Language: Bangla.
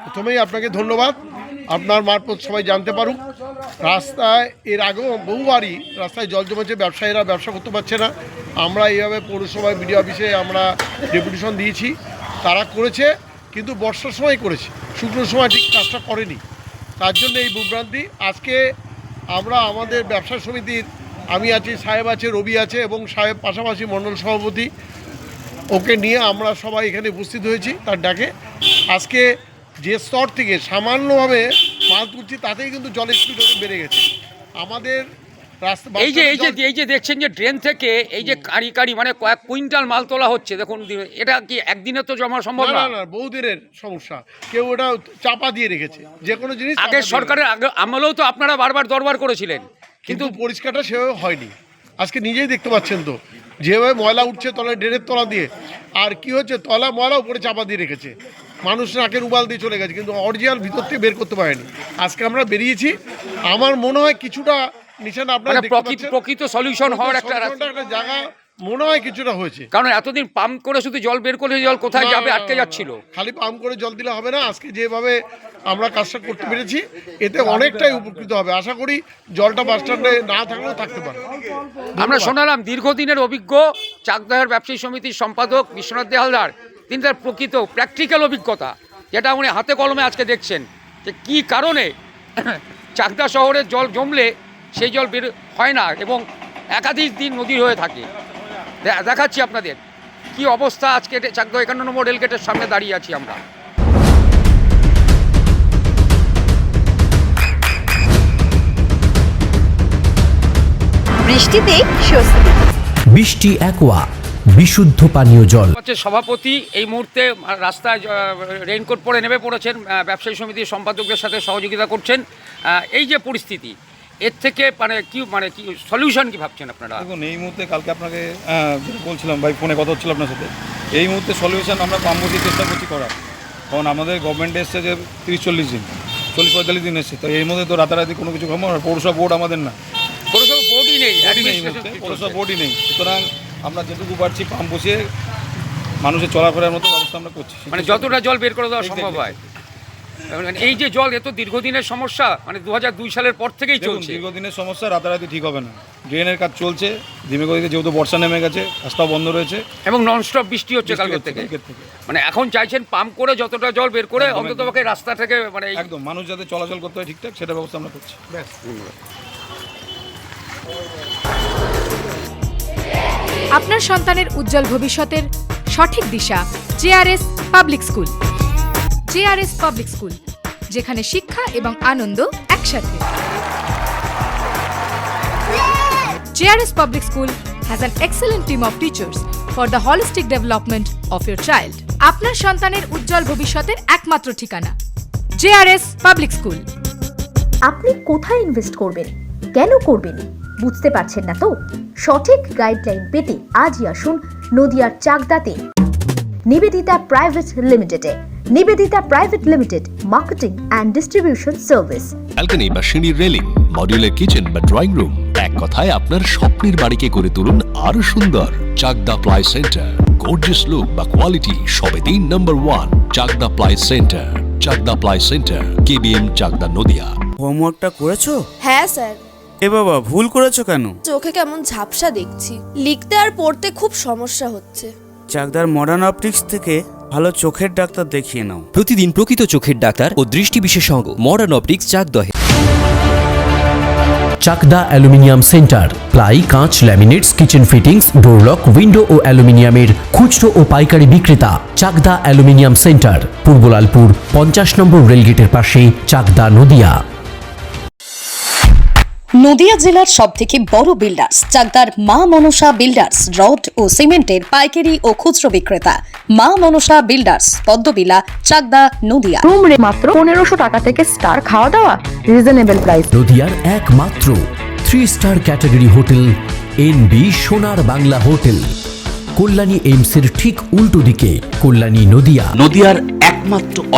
প্রথমেই আপনাকে ধন্যবাদ। আপনার মারফত সবাই জানতে পারুক, রাস্তায় এর আগেও বহুবারই রাস্তায় জল জমেছে, ব্যবসায়ীরা ব্যবসা করতে পারছে না। আমরা এইভাবে পৌরসভায় বিডিও অফিসে আমরা ডেপুটেশন দিয়েছি, তারা করেছে, কিন্তু বর্ষার সময় করেছে, শুকনোর সময় ঠিক কাজটা করেনি। তার জন্য এই বিভ্রান্তি। আজকে আমরা আমাদের ব্যবসা সমিতির, আমি আছি, সাহেব আছে, রবি আছে এবং সাহেব পাশাপাশি মণ্ডল সভাপতি, ওকে নিয়ে আমরা সবাই এখানে উপস্থিত হয়েছি তার ডাকে। আজকে যে স্তর থেকে সামান্যভাবে মাল তুলছি তাতেই কিন্তু জলের স্পিড অনেক বেড়ে গেছে আমাদের রাস্তা। এই যে দেখছেন যে ড্রেন থেকে এই যে কারি মানে কয়েক কুইন্টাল মাল তোলা হচ্ছে, দেখুন এটা কি একদিনে তো জমা সম্ভব না? না, বহুদিনের সমস্যা। কেউ ওটা চাপা দিয়ে রেখেছে, যে কোনো জিনিস। আগে সরকারের আমলেও তো আপনারা বারবার দরবার করেছিলেন, কিন্তু পরিষ্কারটা সেভাবে হয়নি। আজকে নিজেই দেখতে পাচ্ছেন তো যেভাবে ময়লা উঠছে তলায়, ড্রেনের তলা দিয়ে, আর কি হচ্ছে, তলা ময়লা উপরে চাপা দিয়ে রেখেছে, মানুষ নাকের উবাল দিয়ে চলে গেছে, কিন্তু অরিজিনাল ভিতর থেকে বের করতে পারেনি। আজকে আমরা বেরিয়েছি, আমার মনে হয় কিছুটা নিশানা আপনারা প্রকৃত সলিউশন হওয়ার একটা জায়গা মনে হয় কিছুটা হয়েছে। কারণ এতদিন পাম্প করে শুধু জল বের করে জল কোথায় যাবে, আটকে যাচ্ছিল। খালি পাম্প করে জল দিলে হবে না। আজকে যেভাবে আমরা কাজটা করতে পেরেছি এতে অনেকটাই উপকৃত হবে। আশা করি জলটা বাস স্ট্যান্ডে না থাকলেও থাকতে পারে। আমরা শোনালাম দীর্ঘদিনের অভিজ্ঞ চাকদাহের ব্যবসায়ী সমিতির সম্পাদক বিশ্বনাথ দে হালদার, তিনি তার প্রকৃত প্র্যাকটিক্যাল অভিজ্ঞতা, যেটা উনি হাতে কলমে আজকে দেখছেন যে কী কারণে চাকদা শহরের জল জমলে সেই জল বের হয় না এবং একাধিক দিন নদী হয়ে থাকে। দেখাচ্ছি আপনাদের কি অবস্থা। আজকে চাকদা 51 নম্বর রেলগেটের সামনে দাঁড়িয়ে আছি আমরা। বৃষ্টিতে স্বস্তি। বৃষ্টি অ্যাকোয়া বিশুদ্ধ পানীয় জল। হচ্ছে সভাপতি এই মুহূর্তে রাস্তায় রেইনকোট পরে নেমে পড়েছেন, ব্যবসায়ী সমিতির সম্পাদকদের সাথে সহযোগিতা করছেন। এই যে পরিস্থিতি, এর থেকে মানে কি সলিউশন কি ভাবছেন আপনারা? দেখুন, এই মুহূর্তে কালকে আপনাকে বলছিলাম ভাই, ফোনে কথা হচ্ছিল আপনার সাথে, এই মুহূর্তে সলিউশন আমরা কম বেশি চেষ্টা করছি করার। কারণ আমাদের গভর্নমেন্ট এসছে যে 30-40 দিন, 40-45 দিন এসছে, তো এর মধ্যে তো রাতারাতি কোনো কিছু সম্ভব না। পৌরসভা বোর্ড আমাদের না, পৌরসভা বোর্ডই নেই, পৌরসভা বোর্ডই নেই। সুতরাং আমরা যেটুকু পারছি পাম্প বসিয়ে মানুষের চলাফেরার মতো ব্যবস্থা আমরা করছি, মানে যতটা জল বের করে দেওয়া সম্ভব হয়। এই যে জল এত দীর্ঘদিনের সমস্যা, মানে 2002 সালের পর থেকেই চলছে। দীর্ঘদিনের সমস্যা, রাতারাতি ঠিক হবে না। ড্রেনের কাজ চলছে ধীমে গতিতে, যেহেতু বর্ষা নেমে গেছে, রাস্তাও বন্ধ রয়েছে এবং ননস্টপ বৃষ্টি হচ্ছে কালকের থেকে। মানে এখন চাইছেন পাম্প করে যতটা জল বের করে অন্তত রাস্তা থেকে, মানে একদম মানুষ যাতে চলাচল করতে হয় ঠিকঠাক, সেটা ব্যবস্থা আমরা করছি। আপনার সন্তানের উজ্জ্বল ভবিষ্যতের সঠিক দিশা JRS public school. JRS public school, যেখানে শিক্ষা এবং আনন্দ একসাথে। JRS public school has an excellent team of teachers for the holistic development of your child. আপনার সন্তানের উজ্জ্বল ভবিষ্যতের একমাত্র ঠিকানা জেআরএস পাবলিক স্কুল। আপনি কোথায় ইনভেস্ট করবেন, কেন করবেন বুঝতে পারছেন না তো? সঠিক গাইডলাইন পেতে আজই আসুন নদিয়ার চাকদাতে নিবেদিতা প্রাইভেট লিমিটেডে। Nivedita private limited, marketing and distribution service. Balcony বা সিঁড়ির রেলিং, মডিউলার কিচেন বা ড্রয়িং রুম, এক কথায় আপনার স্বপ্নের বাড়িকে করে তুলুন আরো সুন্দর। Chakda ply centre, gorgeous look বা কোয়ালিটি সবে 3 নম্বর 1 Chakda ply centre. Chakda ply centre, KBM, Chakda, Nadia. হোমওয়ার্কটা করেছো? হ্যাঁ স্যার। এ বাবা, ভুল করেছো কেন? চোখে কেমন ঝাপসা দেখছি, লিখতে আর পড়তে খুব সমস্যা হচ্ছে। চাকদার মডার্ন অপটিক্স থেকে ভালো চোখের ডাক্তার দেখিয়ে নাও। প্রতিদিন প্রকৃত চোখের ডাক্তার ও দৃষ্টি বিশেষজ্ঞ মডার্ন অপটিক্স চাকদহে। চাকদা অ্যালুমিনিয়াম সেন্টার, প্লাই, কাঁচ, laminates, kitchen fittings, door lock, window ও অ্যালুমিনিয়ামের খুচরো ও পাইকারি বিক্রেতা। চাকদা অ্যালুমিনিয়াম সেন্টার, পূর্ব লালপুর 50 নম্বর রেলগেটের পাশে, চাকদা, নদিয়া। নদিয়া জেলার সবথেকে বড় বিল্ডার্স চাকদার মা মনসা বিল্ডার্স, রড ও সিমেন্টের পাইকারি ও খুচরো বিক্রেতা। মা মনসা বিল্ডার্স, পদ্মবিলা, চাকদা, নদিয়া। রুম রে মাত্র 1500 টাকা থেকে স্টার, খাওয়া দাওয়া রিজনেবল প্রাইস। নদিয়ার একমাত্র 3 স্টার ক্যাটাগরি হোটেল এনবি সোনার বাংলা হোটেল, কল্যাণী এইমসের ঠিক উল্টো দিকে, কল্যাণী, নদিয়া। নদিয়ার একমাত্র